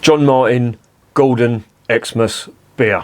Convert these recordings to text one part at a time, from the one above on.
John Martin Golden Xmas beer.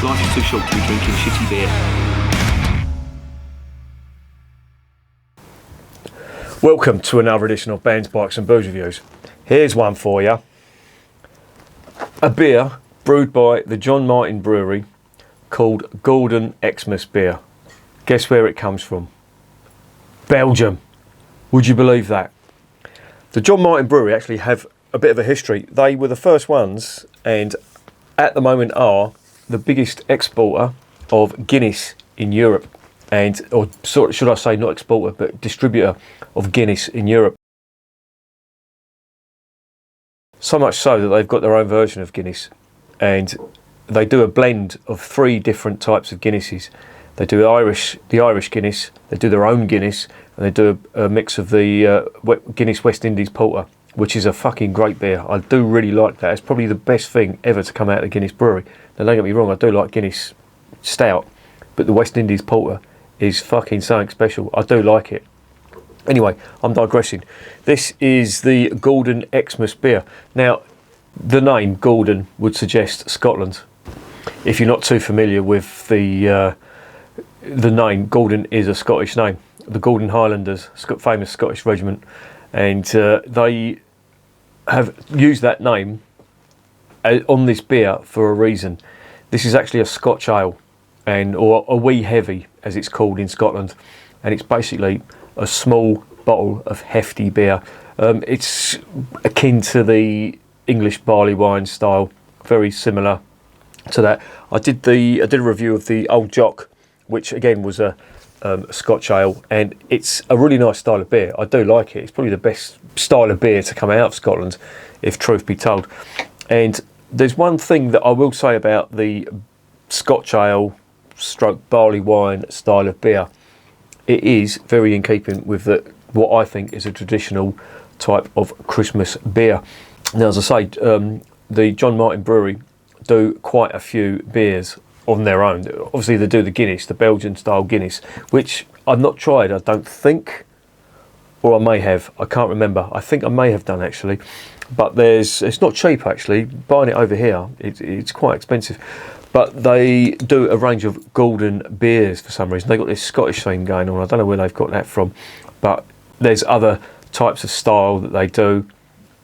Life is too short to be drinking shitty beer. Welcome to another edition of Bands, Bikes and Booze Reviews. Here's one for you. A beer brewed by the John Martin Brewery called Golden Xmas Beer. Guess where it comes from? Belgium. Would you believe that? The John Martin Brewery actually have a bit of a history. They were the first ones, and at the moment are the biggest exporter of Guinness in Europe, or should I say not exporter but distributor of Guinness in Europe. So much so that they've got their own version of Guinness, and they do a blend of 3 different types of Guinnesses. They do the Irish Guinness, they do their own Guinness, and they do a mix of the Guinness West Indies Porter, which is a fucking great beer. I do really like that. It's probably the best thing ever to come out of the Guinness Brewery. Now don't get me wrong, I do like Guinness Stout, but the West Indies Porter is fucking something special. I do like it. Anyway, I'm digressing. This is the Golden Xmas beer. Now, the name Golden would suggest Scotland. If you're not too familiar with the name, Golden is a Scottish name. The Golden Highlanders, famous Scottish regiment, and they have used that name on this beer for a reason. This is actually a Scotch Ale, or a wee heavy as it's called in Scotland, and it's basically a small bottle of hefty beer. It's akin to the English barley wine style, very similar to that. I did a review of the Old Jock, which again was a Scotch Ale, and it's a really nice style of beer. I do like it. It's probably the best style of beer to come out of Scotland, if truth be told. And there's one thing that I will say about the Scotch Ale / barley wine style of beer. It is very in keeping with what I think is a traditional type of Christmas beer. Now, as I say, the John Martin Brewery do quite a few beers on their own. Obviously they do the Guinness, the Belgian style Guinness, which I've not tried, I don't think, or I may have, I can't remember. I think I may have done actually, but it's not cheap actually. Buying it over here, it's quite expensive. But they do a range of golden beers for some reason. They've got this Scottish theme going on. I don't know where they've got that from, but there's other types of style that they do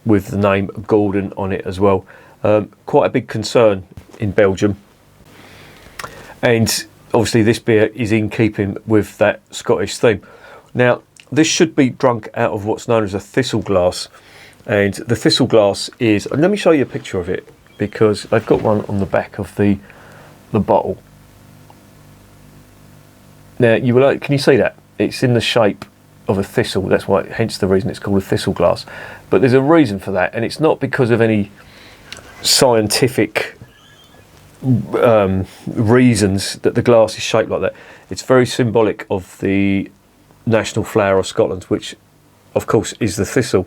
with the name Golden on it as well. Quite a big concern in Belgium. And obviously this beer is in keeping with that Scottish theme. Now, this should be drunk out of what's known as a thistle glass. And the thistle glass is, let me show you a picture of it, because they've got one on the back of the bottle. Now, can you see that? It's in the shape of a thistle. That's why, hence the reason it's called a thistle glass. But there's a reason for that, and it's not because of any scientific reasons that the glass is shaped like that. It's very symbolic of the national flower of Scotland, which of course is the thistle,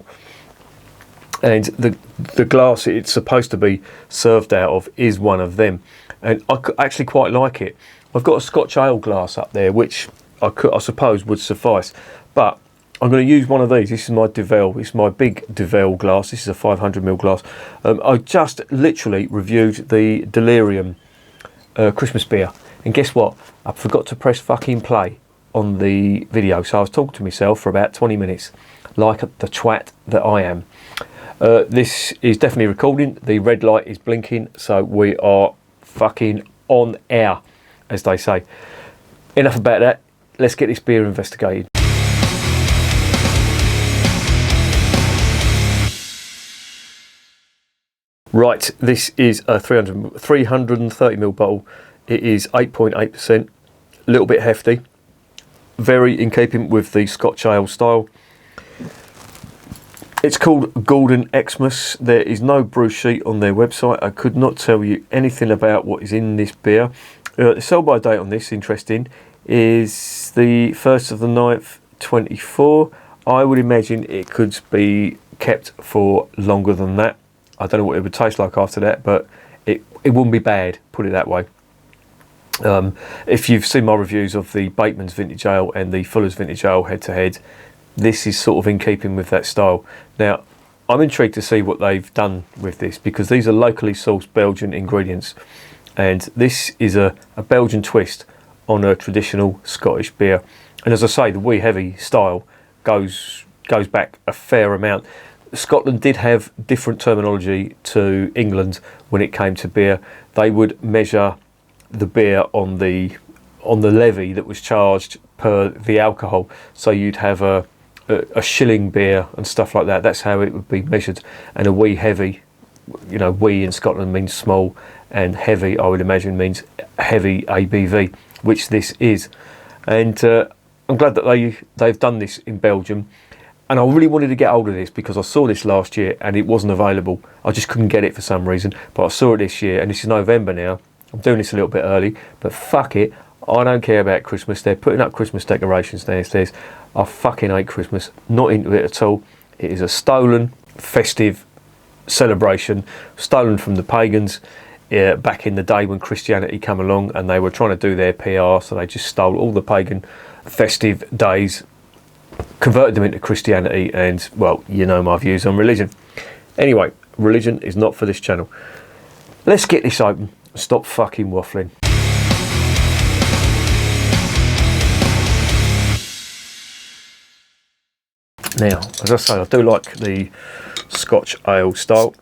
and the glass it's supposed to be served out of is one of them, and I actually quite like it. I've got a Scotch Ale glass up there which I suppose would suffice, but I'm going to use one of these. This is my Duvel. It's my big Duvel glass. This is a 500ml glass. I just literally reviewed the Delirium Christmas beer, and guess what? I forgot to press fucking play on the video, so I was talking to myself for about 20 minutes, like the twat that I am. This is definitely recording. The red light is blinking, so we are fucking on air, as they say. Enough about that. Let's get this beer investigated. Right, this is a 330ml bottle. It is 8.8%, a little bit hefty, very in keeping with the Scotch Ale style. It's called Gordon Xmas. There is no brew sheet on their website. I could not tell you anything about what is in this beer. The sell-by date on this, interesting, is the 1st of the 9th, 24. I would imagine it could be kept for longer than that. I don't know what it would taste like after that, but it wouldn't be bad, put it that way. If you've seen my reviews of the Bateman's Vintage Ale and the Fuller's Vintage Ale head-to-head, this is sort of in keeping with that style. Now, I'm intrigued to see what they've done with this, because these are locally sourced Belgian ingredients, and this is a Belgian twist on a traditional Scottish beer. And as I say, the wee heavy style goes back a fair amount. Scotland did have different terminology to England when it came to beer. They would measure the beer on the levy that was charged per the alcohol. So you'd have a shilling beer and stuff like that. That's how it would be measured. And a wee heavy, you know, wee in Scotland means small, and heavy, I would imagine, means heavy ABV, which this is. And I'm glad that they've done this in Belgium. And I really wanted to get hold of this because I saw this last year and it wasn't available. I just couldn't get it for some reason. But I saw it this year, and this is November now. I'm doing this a little bit early, but fuck it. I don't care about Christmas. They're putting up Christmas decorations downstairs. I fucking hate Christmas. Not into it at all. It is a stolen, festive celebration, stolen from the pagans back in the day when Christianity came along, and they were trying to do their PR, so they just stole all the pagan festive days, converted them into Christianity, and, well, you know my views on religion. Anyway, religion is not for this channel. Let's get this open. Stop fucking waffling. Now, as I say, I do like the Scotch Ale style.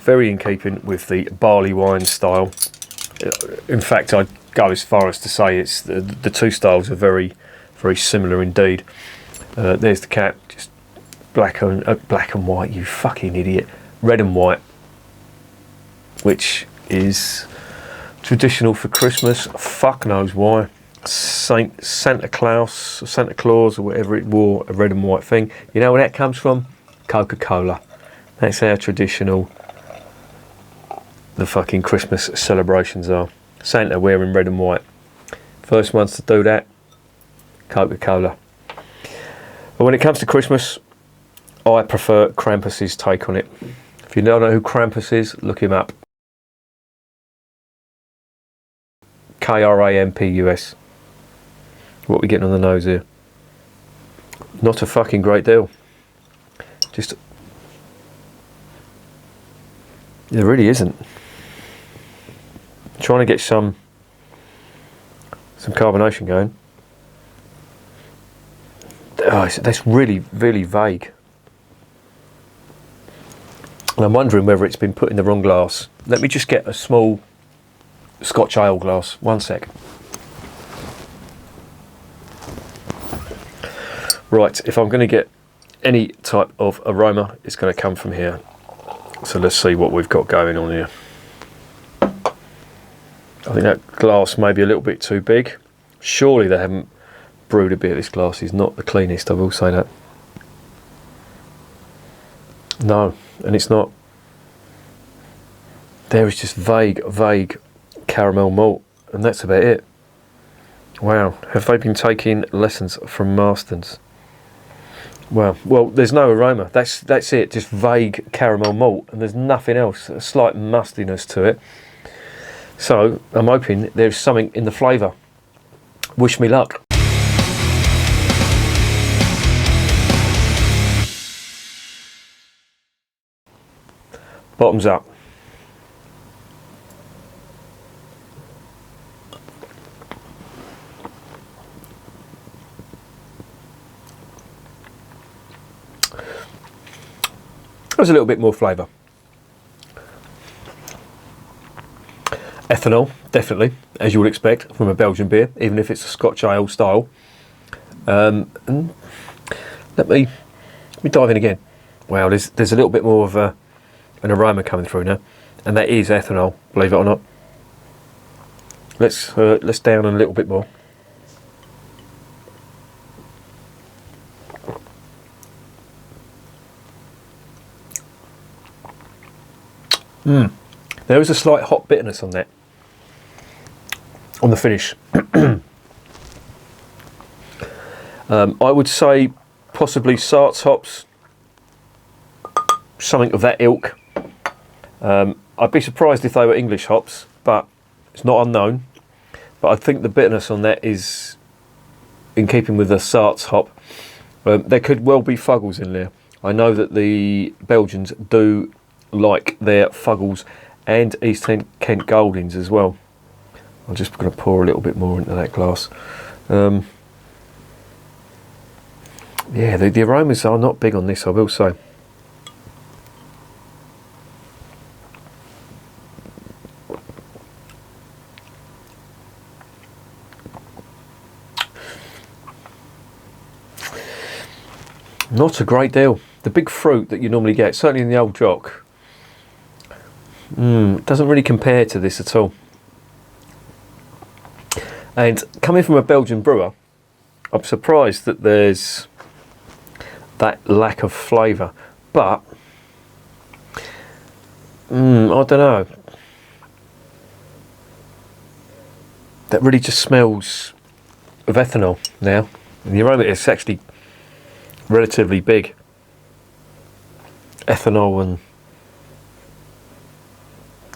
Very in keeping with the barley wine style. In fact, I'd go as far as to say it's the two styles are very, very similar indeed. There's the cap, just black and white, you fucking idiot. Red and white, which is traditional for Christmas. Fuck knows why. Santa Claus or whatever, it wore a red and white thing. You know where that comes from? Coca-Cola. That's how traditional the fucking Christmas celebrations are. Santa wearing red and white. First ones to do that, Coca-Cola. But when it comes to Christmas, I prefer Krampus's take on it. If you don't know who Krampus is, look him up. Krampus. What are we getting on the nose here? Not a fucking great deal. Just, there really isn't. Trying to get some carbonation going. Oh, that's really, really vague. And I'm wondering whether it's been put in the wrong glass. Let me just get a small Scotch Ale glass. 1 sec. Right, if I'm going to get any type of aroma, it's going to come from here. So let's see what we've got going on here. I think that glass may be a little bit too big. Surely they haven't brewed a beer. This glass is not the cleanest, I will say that. No, and it's not. There is just vague caramel malt, and that's about it. Wow, have they been taking lessons from Marston's? Well, there's no aroma. That's it. Just vague caramel malt, and there's nothing else. A slight mustiness to it. So I'm hoping there's something in the flavour. Wish me luck. Bottoms up. There's a little bit more flavour. Ethanol, definitely, as you would expect from a Belgian beer, even if it's a Scotch Ale style. And let me dive in again. Wow, there's a little bit more of an aroma coming through now, and that is ethanol, believe it or not. let's down a little bit more. There is a slight hot bitterness on that, on the finish. I would say possibly Sart's hops, something of that ilk. I'd be surprised if they were English hops, but it's not unknown. But I think the bitterness on that is in keeping with the Sart's hop. There could well be Fuggles in there. I know that the Belgians do like their Fuggles and East Kent Goldings as well. I'm just going to pour a little bit more into that glass. Yeah, the aromas are not big on this, I will say. Not a great deal. The big fruit that you normally get, certainly in the Old Jock, doesn't really compare to this at all. And coming from a Belgian brewer, I'm surprised that there's that lack of flavour. But I don't know. That really just smells of ethanol now. And the aroma is actually relatively big. Ethanol and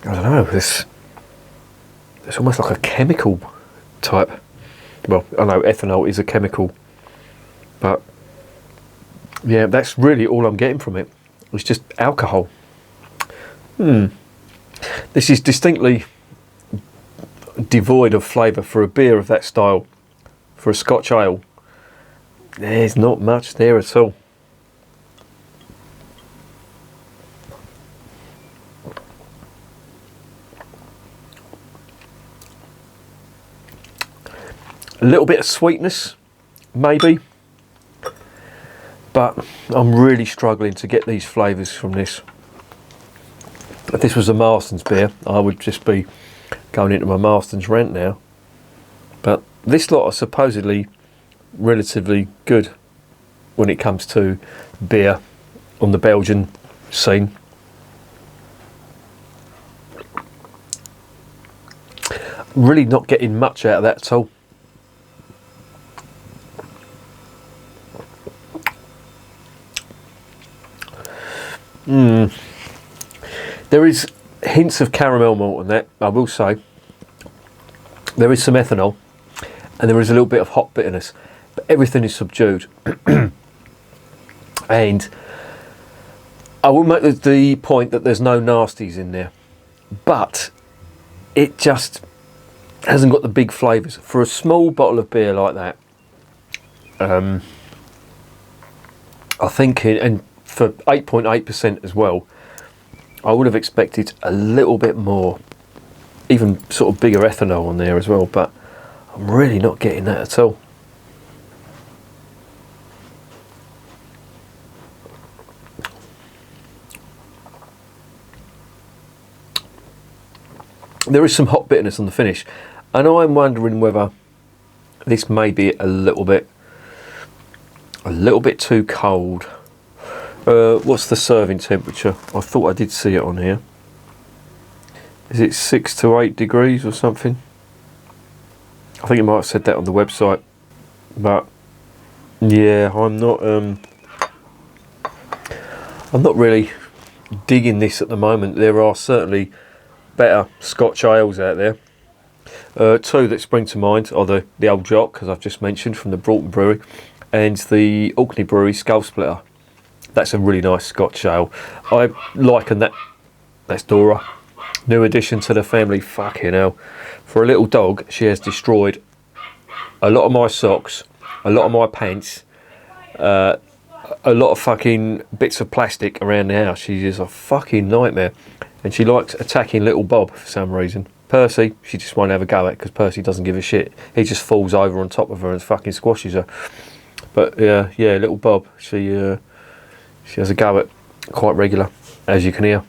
I don't know, it's almost like a chemical type. Well, I know ethanol is a chemical, but yeah, that's really all I'm getting from it. It's just alcohol. This is distinctly devoid of flavour for a beer of that style. For a Scotch ale, there's not much there at all. A little bit of sweetness, maybe, but I'm really struggling to get these flavours from this. If this was a Marston's beer, I would just be going into my Marston's rant now. But this lot are supposedly relatively good when it comes to beer on the Belgian scene. Really not getting much out of that at all. There is hints of caramel malt on that, I will say. There is some ethanol and there is a little bit of hot bitterness, but everything is subdued. And I will make the point that there's no nasties in there, but it just hasn't got the big flavours. For a small bottle of beer like that, I think, and for 8.8% as well, I would have expected a little bit more, even sort of bigger ethanol on there as well, but I'm really not getting that at all. There is some hot bitterness on the finish, and I'm wondering whether this may be a little bit too cold. What's the serving temperature? I thought I did see it on here. Is it 6 to 8 degrees or something? I think it might have said that on the website, but yeah, I'm not really digging this at the moment. There are certainly better Scotch ales out there. Two that spring to mind are the Old Jock, as I've just mentioned, from the Broughton Brewery, and the Orkney Brewery Skull Splitter. That's a really nice Scotch ale. I liken that. That's Dora. New addition to the family. Fucking hell. For a little dog, she has destroyed a lot of my socks, a lot of my pants, a lot of fucking bits of plastic around the house. She is a fucking nightmare. And she likes attacking little Bob for some reason. Percy, she just won't have a go at because Percy doesn't give a shit. He just falls over on top of her and fucking squashes her. But yeah, little Bob, she has a go at quite regular, as you can hear.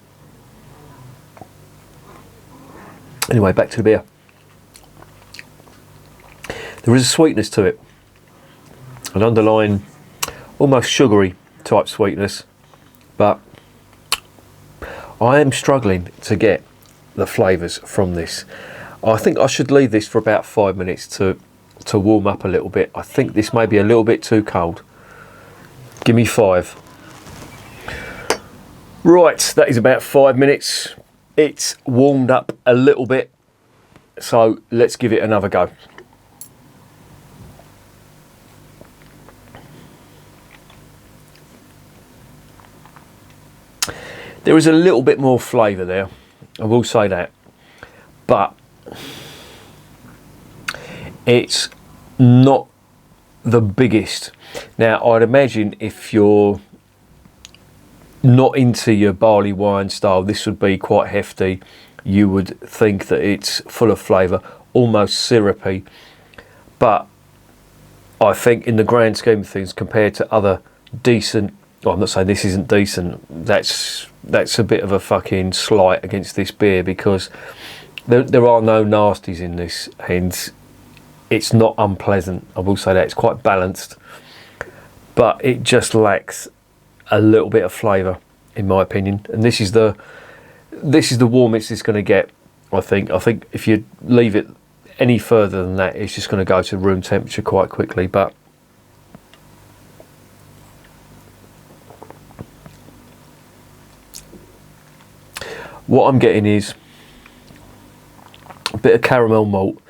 Anyway, back to the beer. There is a sweetness to it, an underlying, almost sugary type sweetness, but I am struggling to get the flavours from this. I think I should leave this for about 5 minutes to warm up a little bit. I think this may be a little bit too cold. Give me 5. Right, that is about 5 minutes. It's warmed up a little bit, so let's give it another go. There is a little bit more flavour there, I will say that, but it's not the biggest. Now, I'd imagine if you're not into your barley wine style, this would be quite hefty. You would think that it's full of flavour, almost syrupy, but I think in the grand scheme of things, compared to other decent, well, I'm not saying this isn't decent, that's a bit of a fucking slight against this beer, because there are no nasties in this, and it's not unpleasant. I will say that it's quite balanced, but it just lacks a little bit of flavour, in my opinion. And this is the warmest it's going to get. I think if you leave it any further than that, it's just going to go to room temperature quite quickly. But what I'm getting is a bit of caramel malt,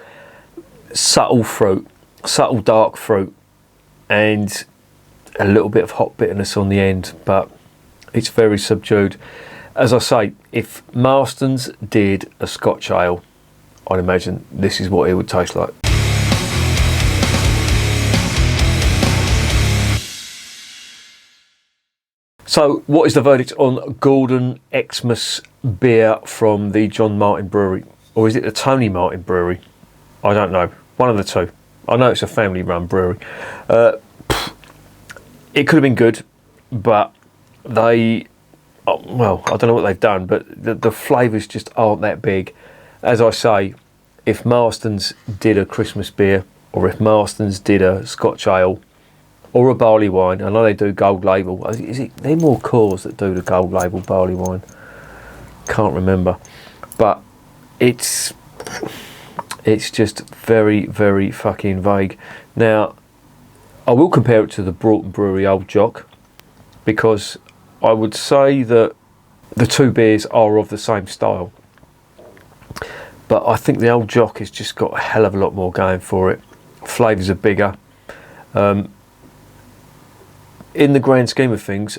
subtle fruit, subtle dark fruit, and a little bit of hot bitterness on the end, but it's very subdued. As I say, if Marston's did a Scotch ale, I'd imagine this is what it would taste like. So, what is the verdict on Gordon Xmas beer from the John Martin Brewery? Or is it the Tony Martin Brewery? I don't know. One of the two. I know it's a family-run brewery. It could have been good, but I don't know what they've done, but the flavours just aren't that big. As I say, if Marston's did a Christmas beer, or if Marston's did a Scotch ale, or a barley wine, I know they do gold label. They're more Coors that do the gold label barley wine? Can't remember. But it's just very, very fucking vague. Now, I will compare it to the Broughton Brewery Old Jock, because I would say that the two beers are of the same style. But I think the Old Jock has just got a hell of a lot more going for it. Flavours are bigger. In the grand scheme of things,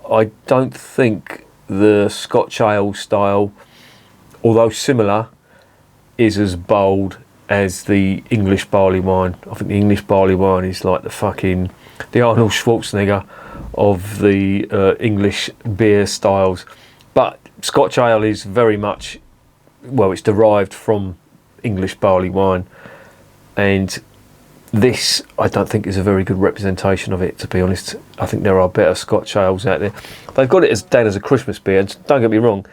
I don't think the Scotch ale style, although similar, is as bold as the English barley wine. I think the English barley wine is like the Arnold Schwarzenegger of the English beer styles. But Scotch ale is very much, well, it's derived from English barley wine, and this I don't think is a very good representation of it, to be honest. I think there are better Scotch ales out there. They've got it down as a Christmas beer, and don't get me wrong,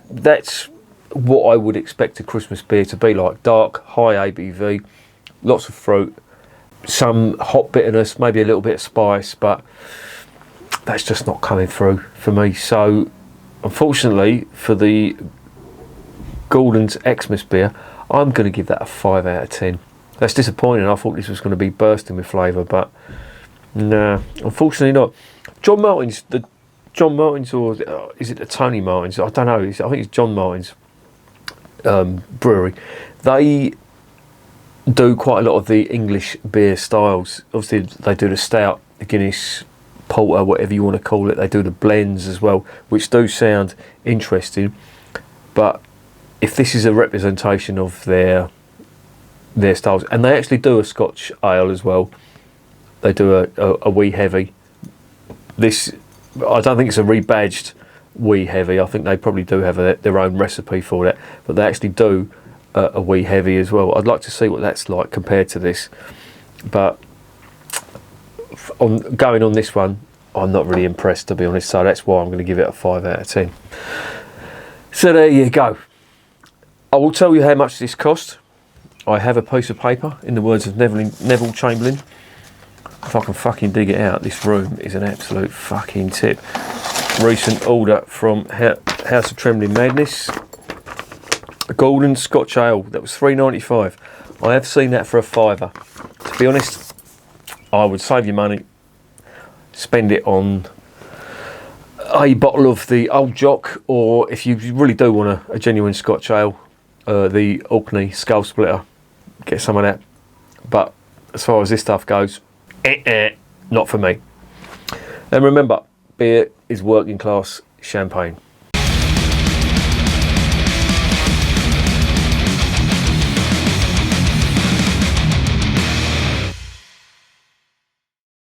that's what I would expect a Christmas beer to be like. Dark, high ABV, lots of fruit, some hot bitterness, maybe a little bit of spice, but that's just not coming through for me. So unfortunately for the Gordon's Xmas beer, I'm going to give that a 5 out of 10. That's disappointing. I thought this was going to be bursting with flavour, but nah, unfortunately not. John Martin's, or is it the Tony Martin's? I don't know. I think it's John Martin's brewery. They do quite a lot of the English beer styles. Obviously, they do the stout, the Guinness, porter, whatever you want to call it. They do the blends as well, which do sound interesting. But if this is a representation of their styles, and they actually do a Scotch ale as well. They do a wee heavy. This, I don't think it's a rebadged wee heavy. I think they probably do have their own recipe for that, but they actually do a wee heavy as well. I'd like to see what that's like compared to this, but going on this one, I'm not really impressed, to be honest, so that's why I'm going to give it a 5 out of 10. So there you go. I will tell you how much this cost I have a piece of paper, in the words of Neville Chamberlain. If I can fucking dig it out, this room is an absolute fucking tip. Recent order from House of Trembling Madness. A golden Scotch Ale, that was $3.95. I have seen that for a £5. To be honest, I would save your money, spend it on a bottle of the Old Jock, or if you really do want a genuine Scotch Ale, the Orkney Skull Splitter, get some of that. But as far as this stuff goes, not for me. And remember, beer is working class champagne.